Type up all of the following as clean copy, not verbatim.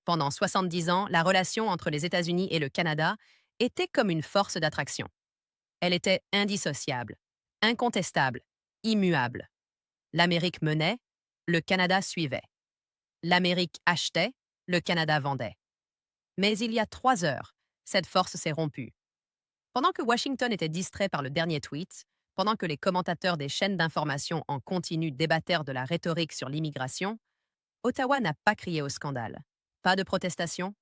Pendant 70 ans, la relation entre les États-Unis et le Canada était comme une force d'attraction. Elle était indissociable, incontestable, immuable. L'Amérique menait, le Canada suivait. L'Amérique achetait, le Canada vendait. Mais il y a 3 heures, cette force s'est rompue. Pendant que Washington était distrait par le dernier tweet, pendant que les commentateurs des chaînes d'information en continu débattèrent de la rhétorique sur l'immigration, Ottawa n'a pas crié au scandale. Pas de protestation,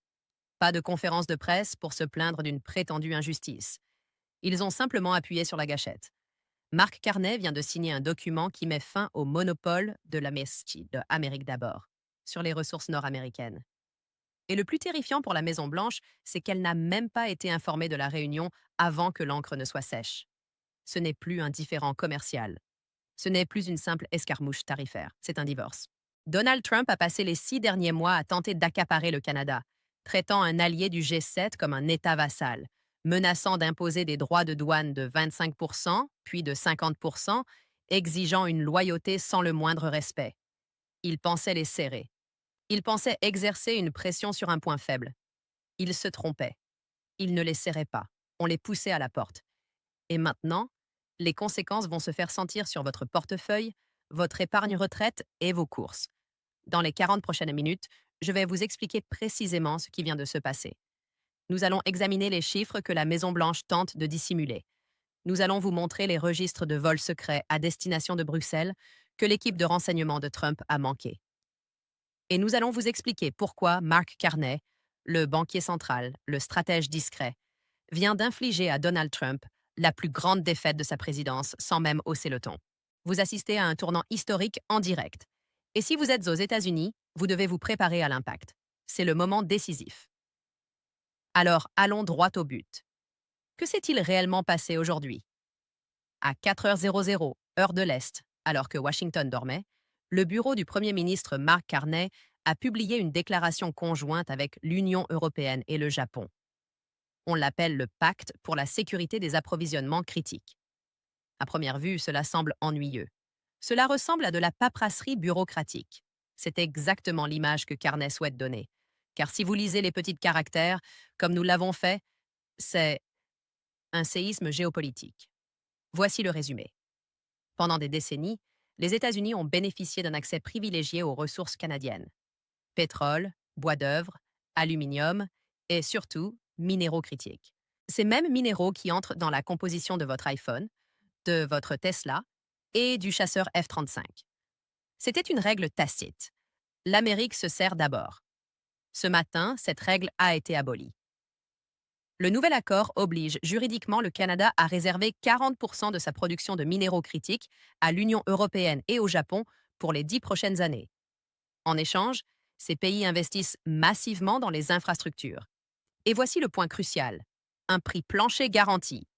pas de conférence de presse pour se plaindre d'une prétendue injustice. Ils ont simplement appuyé sur la gâchette. Mark Carney vient de signer un document qui met fin au monopole de la MESCI, de Amérique d'abord, sur les ressources nord-américaines. Et le plus terrifiant pour la Maison-Blanche, c'est qu'elle n'a même pas été informée de la réunion avant que l'encre ne soit sèche. Ce n'est plus un différend commercial. Ce n'est plus une simple escarmouche tarifaire, c'est un divorce. Donald Trump a passé les 6 derniers mois à tenter d'accaparer le Canada, traitant un allié du G7 comme un État vassal, menaçant d'imposer des droits de douane de 25 puis de 50 exigeant une loyauté sans le moindre respect. Il pensait les serrer. Il pensait exercer une pression sur un point faible. Il se trompait. Il ne les serrait pas. On les poussait à la porte. Et maintenant, les conséquences vont se faire sentir sur votre portefeuille, votre épargne retraite et vos courses. Dans les 40 prochaines minutes, je vais vous expliquer précisément ce qui vient de se passer. Nous allons examiner les chiffres que la Maison-Blanche tente de dissimuler. Nous allons vous montrer les registres de vols secrets à destination de Bruxelles que l'équipe de renseignement de Trump a manqués. Et nous allons vous expliquer pourquoi Mark Carney, le banquier central, le stratège discret, vient d'infliger à Donald Trump la plus grande défaite de sa présidence sans même hausser le ton. Vous assistez à un tournant historique en direct. Et si vous êtes aux États-Unis, vous devez vous préparer à l'impact. C'est le moment décisif. Alors, allons droit au but. Que s'est-il réellement passé aujourd'hui? À 4h00, heure de l'Est, alors que Washington dormait, le bureau du Premier ministre Mark Carney a publié une déclaration conjointe avec l'Union européenne et le Japon. On l'appelle le Pacte pour la sécurité des approvisionnements critiques. À première vue, cela semble ennuyeux. Cela ressemble à de la paperasserie bureaucratique. C'est exactement l'image que Carney souhaite donner. Car si vous lisez les petits caractères, comme nous l'avons fait, c'est un séisme géopolitique. Voici le résumé. Pendant des décennies, les États-Unis ont bénéficié d'un accès privilégié aux ressources canadiennes. Pétrole, bois d'œuvre, aluminium et surtout minéraux critiques. Ces mêmes minéraux qui entrent dans la composition de votre iPhone, de votre Tesla et du chasseur F-35. C'était une règle tacite. L'Amérique se sert d'abord. Ce matin, cette règle a été abolie. Le nouvel accord oblige juridiquement le Canada à réserver 40% de sa production de minéraux critiques à l'Union européenne et au Japon pour les 10 prochaines années. En échange, ces pays investissent massivement dans les infrastructures. Et voici le point crucial. Un prix plancher garanti,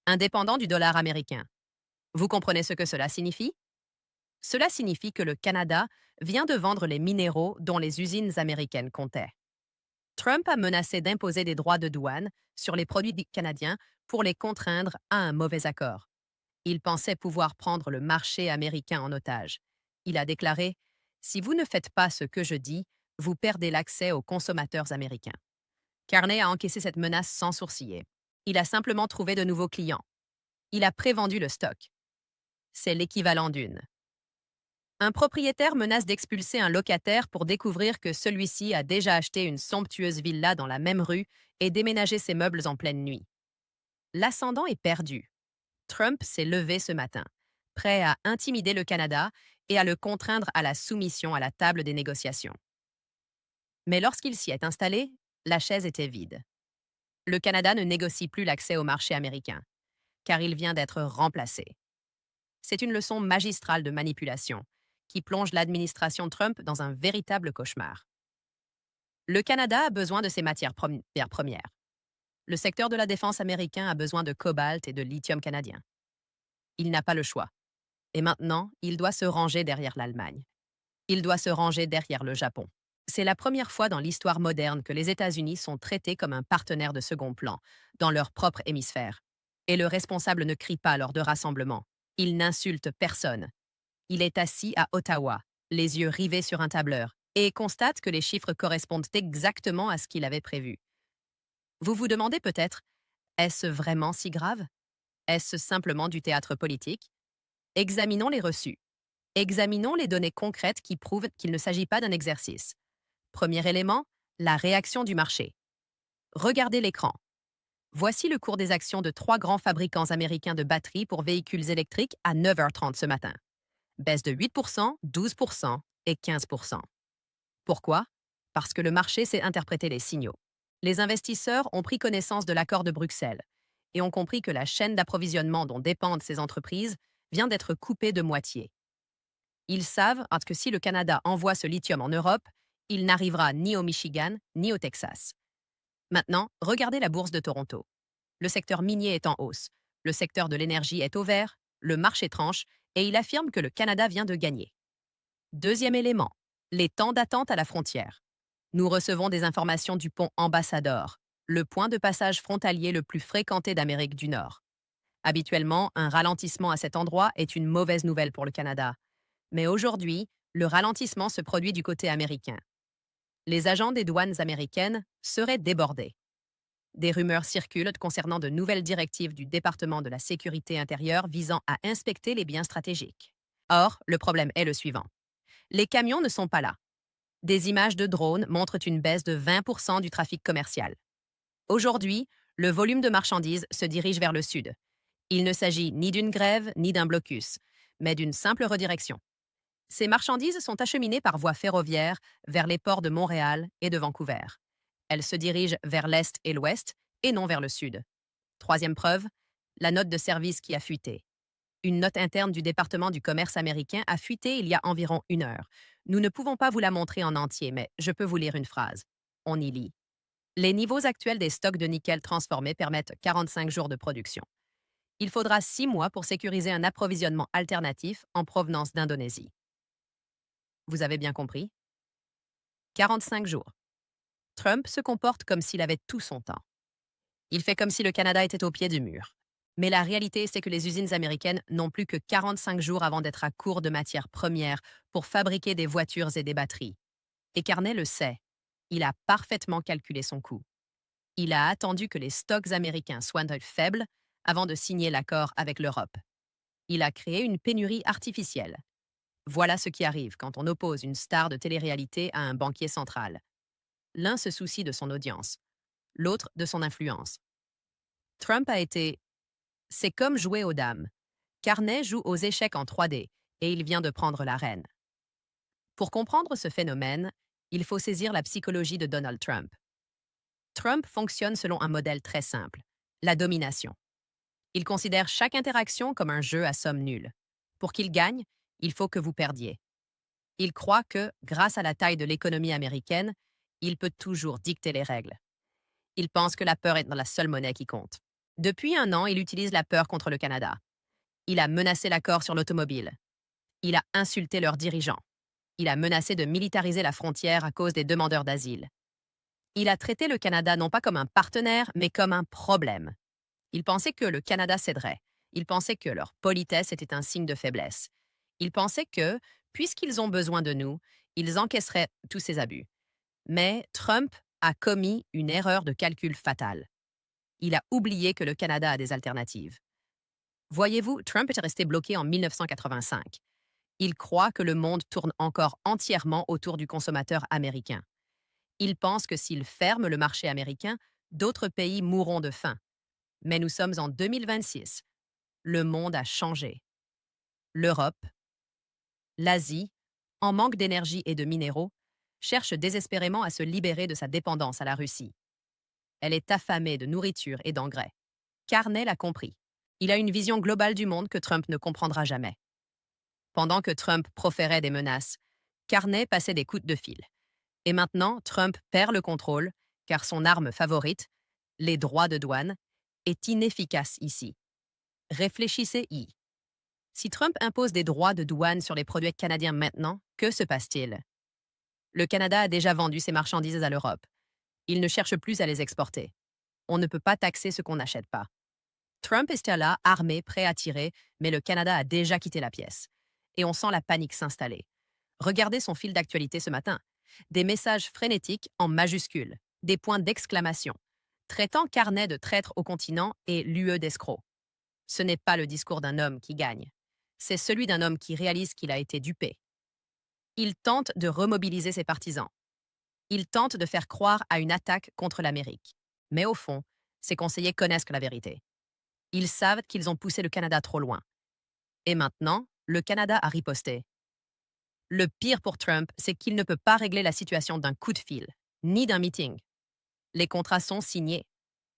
indépendant du dollar américain. Vous comprenez ce que cela signifie? Cela signifie que le Canada vient de vendre les minéraux dont les usines américaines comptaient. Trump a menacé d'imposer des droits de douane sur les produits canadiens pour les contraindre à un mauvais accord. Il pensait pouvoir prendre le marché américain en otage. Il a déclaré: Si vous ne faites pas ce que je dis, vous perdez l'accès aux consommateurs américains. Carney a encaissé cette menace sans sourciller. Il a simplement trouvé de nouveaux clients. Il a prévendu le stock. C'est l'équivalent d'une. Un propriétaire menace d'expulser un locataire pour découvrir que celui-ci a déjà acheté une somptueuse villa dans la même rue et déménagé ses meubles en pleine nuit. L'ascendant est perdu. Trump s'est levé ce matin, prêt à intimider le Canada et à le contraindre à la soumission à la table des négociations. Mais lorsqu'il s'y est installé, la chaise était vide. Le Canada ne négocie plus l'accès au marché américain, car il vient d'être remplacé. C'est une leçon magistrale de manipulation qui plonge l'administration Trump dans un véritable cauchemar. Le Canada a besoin de ses matières premières. Le secteur de la défense américain a besoin de cobalt et de lithium canadien. Il n'a pas le choix. Et maintenant, il doit se ranger derrière l'Allemagne. Il doit se ranger derrière le Japon. C'est la première fois dans l'histoire moderne que les États-Unis sont traités comme un partenaire de second plan, dans leur propre hémisphère. Et le responsable ne crie pas lors de rassemblements. Il n'insulte personne. Il est assis à Ottawa, les yeux rivés sur un tableur, et constate que les chiffres correspondent exactement à ce qu'il avait prévu. Vous vous demandez peut-être, est-ce vraiment si grave? Est-ce simplement du théâtre politique? Examinons les reçus. Examinons les données concrètes qui prouvent qu'il ne s'agit pas d'un exercice. Premier élément, la réaction du marché. Regardez l'écran. Voici le cours des actions de 3 grands fabricants américains de batteries pour véhicules électriques à 9h30 ce matin. Baisse de 8%, 12% et 15%. Pourquoi? Parce que le marché sait interpréter les signaux. Les investisseurs ont pris connaissance de l'accord de Bruxelles et ont compris que la chaîne d'approvisionnement dont dépendent ces entreprises vient d'être coupée de moitié. Ils savent que si le Canada envoie ce lithium en Europe, il n'arrivera ni au Michigan ni au Texas. Maintenant, regardez la bourse de Toronto. Le secteur minier est en hausse, le secteur de l'énergie est au vert, le marché tranche et il affirme que le Canada vient de gagner. Deuxième élément, les temps d'attente à la frontière. Nous recevons des informations du pont Ambassador, le point de passage frontalier le plus fréquenté d'Amérique du Nord. Habituellement, un ralentissement à cet endroit est une mauvaise nouvelle pour le Canada. Mais aujourd'hui, le ralentissement se produit du côté américain. Les agents des douanes américaines seraient débordés. Des rumeurs circulent concernant de nouvelles directives du département de la sécurité intérieure visant à inspecter les biens stratégiques. Or, le problème est le suivant. Les camions ne sont pas là. Des images de drones montrent une baisse de 20% du trafic commercial. Aujourd'hui, le volume de marchandises se dirige vers le sud. Il ne s'agit ni d'une grève ni d'un blocus, mais d'une simple redirection. Ces marchandises sont acheminées par voie ferroviaire vers les ports de Montréal et de Vancouver. Elles se dirigent vers l'est et l'ouest et non vers le sud. Troisième preuve, la note de service qui a fuité. Une note interne du département du commerce américain a fuité il y a environ 1 heure. Nous ne pouvons pas vous la montrer en entier, mais je peux vous lire une phrase. On y lit. Les niveaux actuels des stocks de nickel transformés permettent 45 jours de production. Il faudra 6 mois pour sécuriser un approvisionnement alternatif en provenance d'Indonésie. Vous avez bien compris? 45 jours. Trump se comporte comme s'il avait tout son temps. Il fait comme si le Canada était au pied du mur. Mais la réalité, c'est que les usines américaines n'ont plus que 45 jours avant d'être à court de matières premières pour fabriquer des voitures et des batteries. Et Carney le sait. Il a parfaitement calculé son coût. Il a attendu que les stocks américains soient faibles avant de signer l'accord avec l'Europe. Il a créé une pénurie artificielle. Voilà ce qui arrive quand on oppose une star de télé-réalité à un banquier central. L'un se soucie de son audience, l'autre de son influence. Trump a été... C'est comme jouer aux dames. Carney joue aux échecs en 3D et il vient de prendre l'arène. Pour comprendre ce phénomène, il faut saisir la psychologie de Donald Trump. Trump fonctionne selon un modèle très simple, la domination. Il considère chaque interaction comme un jeu à somme nulle. Pour qu'il gagne, il faut que vous perdiez. Il croit que, grâce à la taille de l'économie américaine, il peut toujours dicter les règles. Il pense que la peur est la seule monnaie qui compte. Depuis 1 an, il utilise la peur contre le Canada. Il a menacé l'accord sur l'automobile. Il a insulté leurs dirigeants. Il a menacé de militariser la frontière à cause des demandeurs d'asile. Il a traité le Canada non pas comme un partenaire, mais comme un problème. Il pensait que le Canada céderait. Il pensait que leur politesse était un signe de faiblesse. Il pensait que, puisqu'ils ont besoin de nous, ils encaisseraient tous ces abus. Mais Trump a commis une erreur de calcul fatale. Il a oublié que le Canada a des alternatives. Voyez-vous, Trump est resté bloqué en 1985. Il croit que le monde tourne encore entièrement autour du consommateur américain. Il pense que s'il ferme le marché américain, d'autres pays mourront de faim. Mais nous sommes en 2026. Le monde a changé. L'Europe, l'Asie, en manque d'énergie et de minéraux, cherche désespérément à se libérer de sa dépendance à la Russie. Elle est affamée de nourriture et d'engrais. Carney l'a compris. Il a une vision globale du monde que Trump ne comprendra jamais. Pendant que Trump proférait des menaces, Carney passait des coups de fil. Et maintenant, Trump perd le contrôle, car son arme favorite, les droits de douane, est inefficace ici. Réfléchissez-y. Si Trump impose des droits de douane sur les produits canadiens maintenant, que se passe-t-il? Le Canada a déjà vendu ses marchandises à l'Europe. Il ne cherche plus à les exporter. On ne peut pas taxer ce qu'on n'achète pas. Trump est là, armé, prêt à tirer, mais le Canada a déjà quitté la pièce. Et on sent la panique s'installer. Regardez son fil d'actualité ce matin. Des messages frénétiques en majuscules, des points d'exclamation, traitant Carney de traître au continent et l'UE d'escroc. Ce n'est pas le discours d'un homme qui gagne, c'est celui d'un homme qui réalise qu'il a été dupé. Il tente de remobiliser ses partisans. Il tente de faire croire à une attaque contre l'Amérique. Mais au fond, ses conseillers connaissent la vérité. Ils savent qu'ils ont poussé le Canada trop loin. Et maintenant, le Canada a riposté. Le pire pour Trump, c'est qu'il ne peut pas régler la situation d'un coup de fil, ni d'un meeting. Les contrats sont signés.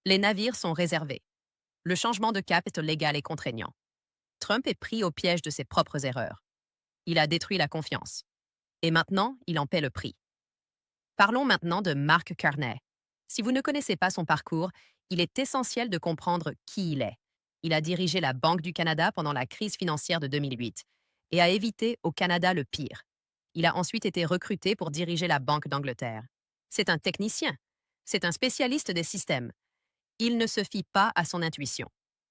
Les navires sont réservés. Le changement de cap est légal et contraignant. Trump est pris au piège de ses propres erreurs. Il a détruit la confiance. Et maintenant, il en paie le prix. Parlons maintenant de Mark Carney. Si vous ne connaissez pas son parcours, il est essentiel de comprendre qui il est. Il a dirigé la Banque du Canada pendant la crise financière de 2008 et a évité au Canada le pire. Il a ensuite été recruté pour diriger la Banque d'Angleterre. C'est un technicien. C'est un spécialiste des systèmes. Il ne se fie pas à son intuition.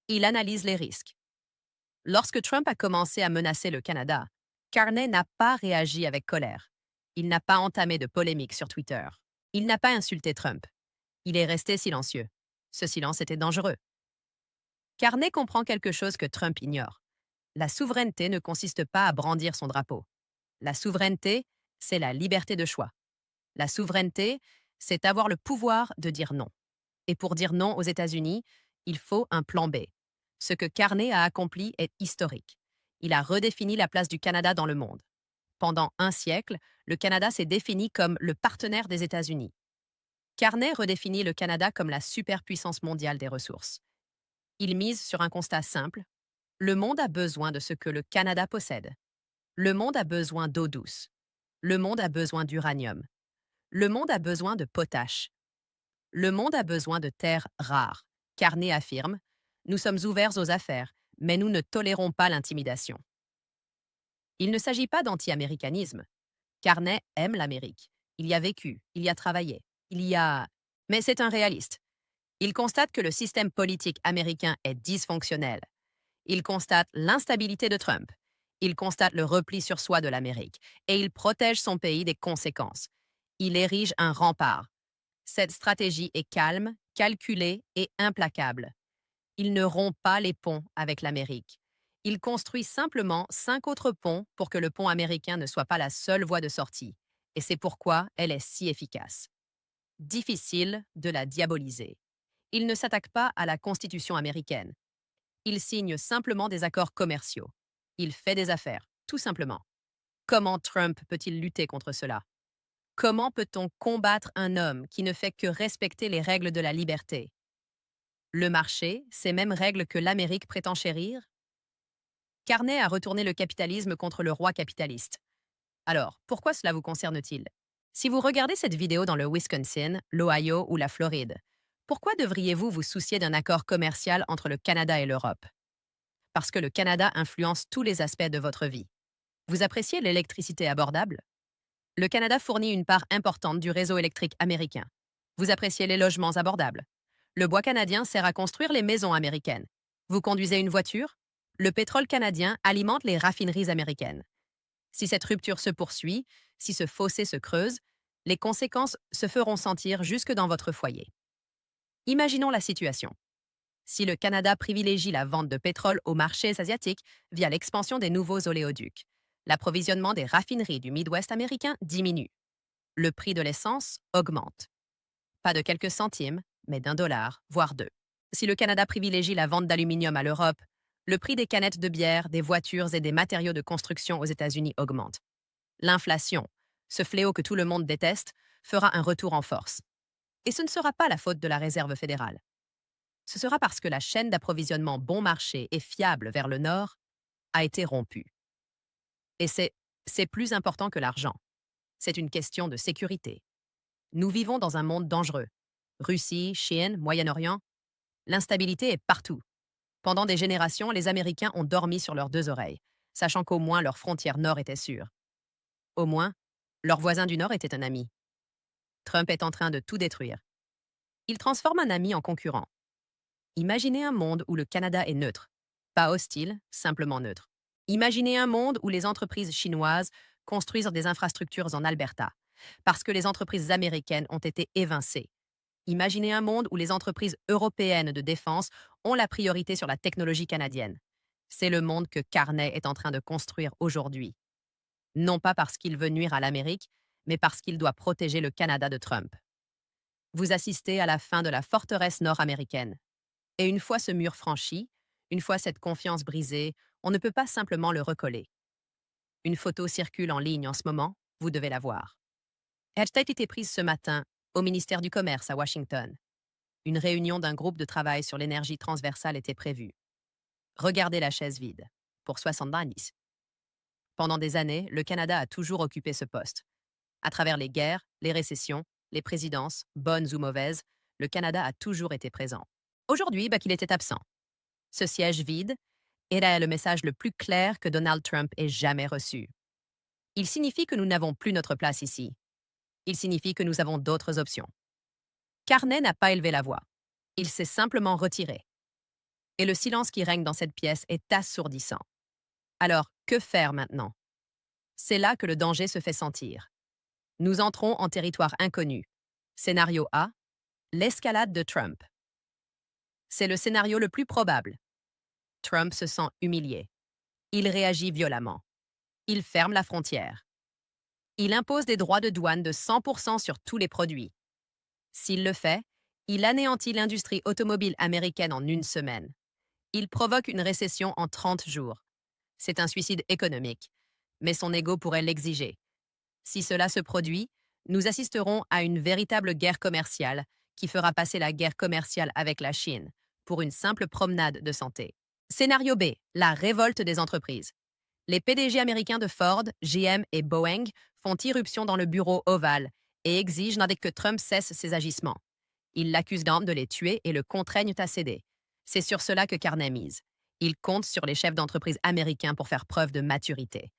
Il analyse les risques. Lorsque Trump a commencé à menacer le Canada, Carney n'a pas réagi avec colère. Il n'a pas entamé de polémique sur Twitter. Il n'a pas insulté Trump. Il est resté silencieux. Ce silence était dangereux. Carney comprend quelque chose que Trump ignore. La souveraineté ne consiste pas à brandir son drapeau. La souveraineté, c'est la liberté de choix. La souveraineté, c'est avoir le pouvoir de dire non. Et pour dire non aux États-Unis, il faut un plan B. Ce que Carney a accompli est historique. Il a redéfini la place du Canada dans le monde. Pendant un siècle, le Canada s'est défini comme le partenaire des États-Unis. Carney redéfinit le Canada comme la superpuissance mondiale des ressources. Il mise sur un constat simple. Le monde a besoin de ce que le Canada possède. Le monde a besoin d'eau douce. Le monde a besoin d'uranium. Le monde a besoin de potache. Le monde a besoin de terres rares. Carney affirme, nous sommes ouverts aux affaires, mais nous ne tolérons pas l'intimidation. Il ne s'agit pas d'anti-américanisme. Carney aime l'Amérique. Il y a vécu, il y a travaillé, Mais c'est un réaliste. Il constate que le système politique américain est dysfonctionnel. Il constate l'instabilité de Trump. Il constate le repli sur soi de l'Amérique. Et il protège son pays des conséquences. Il érige un rempart. Cette stratégie est calme, calculée et implacable. Il ne rompt pas les ponts avec l'Amérique. Il construit simplement 5 autres ponts pour que le pont américain ne soit pas la seule voie de sortie. Et c'est pourquoi elle est si efficace. Difficile de la diaboliser. Il ne s'attaque pas à la Constitution américaine. Il signe simplement des accords commerciaux. Il fait des affaires, tout simplement. Comment Trump peut-il lutter contre cela? Comment peut-on combattre un homme qui ne fait que respecter les règles de la liberté? Le marché, ces mêmes règles que l'Amérique prétend chérir? Carney a retourné le capitalisme contre le roi capitaliste. Alors, pourquoi cela vous concerne-t-il? Si vous regardez cette vidéo dans le Wisconsin, l'Ohio ou la Floride, pourquoi devriez-vous vous soucier d'un accord commercial entre le Canada et l'Europe? Parce que le Canada influence tous les aspects de votre vie. Vous appréciez l'électricité abordable? Le Canada fournit une part importante du réseau électrique américain. Vous appréciez les logements abordables? Le bois canadien sert à construire les maisons américaines. Vous conduisez une voiture? Le pétrole canadien alimente les raffineries américaines. Si cette rupture se poursuit, si ce fossé se creuse, les conséquences se feront sentir jusque dans votre foyer. Imaginons la situation. Si le Canada privilégie la vente de pétrole aux marchés asiatiques via l'expansion des nouveaux oléoducs, l'approvisionnement des raffineries du Midwest américain diminue. Le prix de l'essence augmente. Pas de quelques centimes, mais d'1 $, voire 2. Si le Canada privilégie la vente d'aluminium à l'Europe, le prix des canettes de bière, des voitures et des matériaux de construction aux États-Unis augmente. L'inflation, ce fléau que tout le monde déteste, fera un retour en force. Et ce ne sera pas la faute de la Réserve fédérale. Ce sera parce que la chaîne d'approvisionnement bon marché et fiable vers le nord a été rompue. Et c'est plus important que l'argent. C'est une question de sécurité. Nous vivons dans un monde dangereux. Russie, Chine, Moyen-Orient. L'instabilité est partout. Pendant des générations, les Américains ont dormi sur leurs 2 oreilles, sachant qu'au moins leur frontière nord était sûre. Au moins, leur voisin du nord était un ami. Trump est en train de tout détruire. Il transforme un ami en concurrent. Imaginez un monde où le Canada est neutre. Pas hostile, simplement neutre. Imaginez un monde où les entreprises chinoises construisent des infrastructures en Alberta, Parce que les entreprises américaines ont été évincées. Imaginez un monde où les entreprises européennes de défense ont la priorité sur la technologie canadienne. C'est le monde que Carney est en train de construire aujourd'hui. Non pas parce qu'il veut nuire à l'Amérique, mais parce qu'il doit protéger le Canada de Trump. Vous assistez à la fin de la forteresse nord-américaine. Et une fois ce mur franchi, une fois cette confiance brisée, on ne peut pas simplement le recoller. Une photo circule en ligne en ce moment, vous devez la voir. Elle a été prise ce matin au ministère du Commerce à Washington. Une réunion d'un groupe de travail sur l'énergie transversale était prévue. Regardez la chaise vide, pour 70. Pendant des années, le Canada a toujours occupé ce poste. À travers les guerres, les récessions, les présidences, bonnes ou mauvaises, le Canada a toujours été présent. Aujourd'hui, qu'il était absent. Ce siège vide est le message le plus clair que Donald Trump ait jamais reçu. Il signifie que nous n'avons plus notre place ici. Il signifie que nous avons d'autres options. Carney n'a pas élevé la voix. Il s'est simplement retiré. Et le silence qui règne dans cette pièce est assourdissant. Alors, que faire maintenant? C'est là que le danger se fait sentir. Nous entrons en territoire inconnu. Scénario A, l'escalade de Trump. C'est le scénario le plus probable. Trump se sent humilié. Il réagit violemment. Il ferme la frontière. Il impose des droits de douane de 100% sur tous les produits. S'il le fait, il anéantit l'industrie automobile américaine en une semaine. Il provoque une récession en 30 jours. C'est un suicide économique, mais son ego pourrait l'exiger. Si cela se produit, nous assisterons à une véritable guerre commerciale qui fera passer la guerre commerciale avec la Chine pour une simple promenade de santé. Scénario B, la révolte des entreprises. Les PDG américains de Ford, GM et Boeing font irruption dans le bureau ovale et exigent que Trump cesse ses agissements. Ils l'accusent de les tuer et le contraignent à céder. C'est sur cela que Carney mise. Il compte sur les chefs d'entreprise américains pour faire preuve de maturité.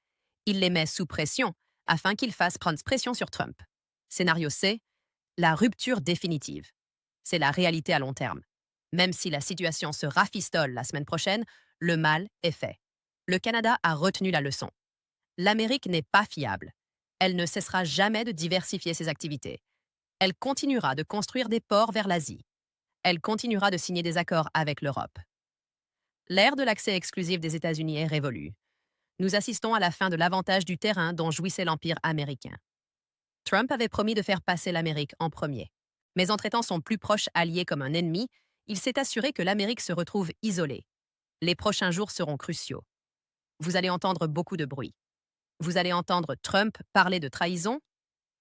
Il les met sous pression afin qu'ils fassent prendre pression sur Trump. Scénario C, la rupture définitive. C'est la réalité à long terme. Même si la situation se rafistole la semaine prochaine, le mal est fait. Le Canada a retenu la leçon. L'Amérique n'est pas fiable. Elle ne cessera jamais de diversifier ses activités. Elle continuera de construire des ports vers l'Asie. Elle continuera de signer des accords avec l'Europe. L'ère de l'accès exclusif des États-Unis est révolue. Nous assistons à la fin de l'avantage du terrain dont jouissait l'Empire américain. Trump avait promis de faire passer l'Amérique en premier. Mais en traitant son plus proche allié comme un ennemi, il s'est assuré que l'Amérique se retrouve isolée. Les prochains jours seront cruciaux. Vous allez entendre beaucoup de bruit. Vous allez entendre Trump parler de trahison.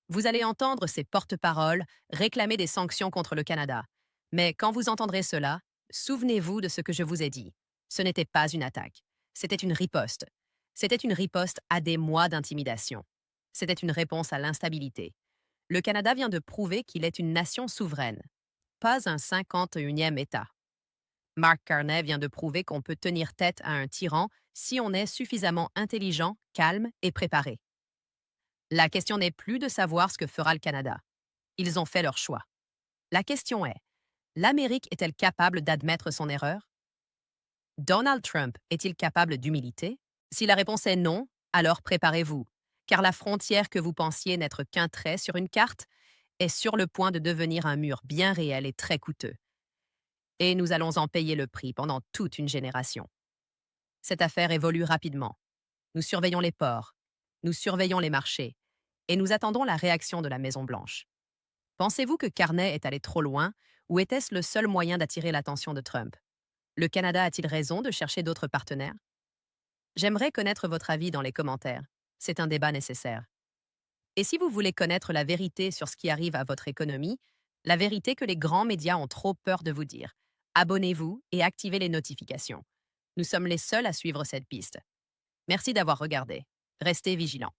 Vous allez entendre ses porte-paroles réclamer des sanctions contre le Canada. Mais quand vous entendrez cela, souvenez-vous de ce que je vous ai dit. Ce n'était pas une attaque. C'était une riposte. C'était une riposte à des mois d'intimidation. C'était une réponse à l'instabilité. Le Canada vient de prouver qu'il est une nation souveraine, pas un 51e État. Mark Carney vient de prouver qu'on peut tenir tête à un tyran si on est suffisamment intelligent, calme et préparé. La question n'est plus de savoir ce que fera le Canada. Ils ont fait leur choix. La question est, l'Amérique est-elle capable d'admettre son erreur? Donald Trump est-il capable d'humilité? Si la réponse est non, alors préparez-vous, car la frontière que vous pensiez n'être qu'un trait sur une carte est sur le point de devenir un mur bien réel et très coûteux. Et nous allons en payer le prix pendant toute une génération. Cette affaire évolue rapidement. Nous surveillons les ports, nous surveillons les marchés, et nous attendons la réaction de la Maison-Blanche. Pensez-vous que Carney est allé trop loin, ou était-ce le seul moyen d'attirer l'attention de Trump? Le Canada a-t-il raison de chercher d'autres partenaires? J'aimerais connaître votre avis dans les commentaires. C'est un débat nécessaire. Et si vous voulez connaître la vérité sur ce qui arrive à votre économie, la vérité que les grands médias ont trop peur de vous dire, abonnez-vous et activez les notifications. Nous sommes les seuls à suivre cette piste. Merci d'avoir regardé. Restez vigilants.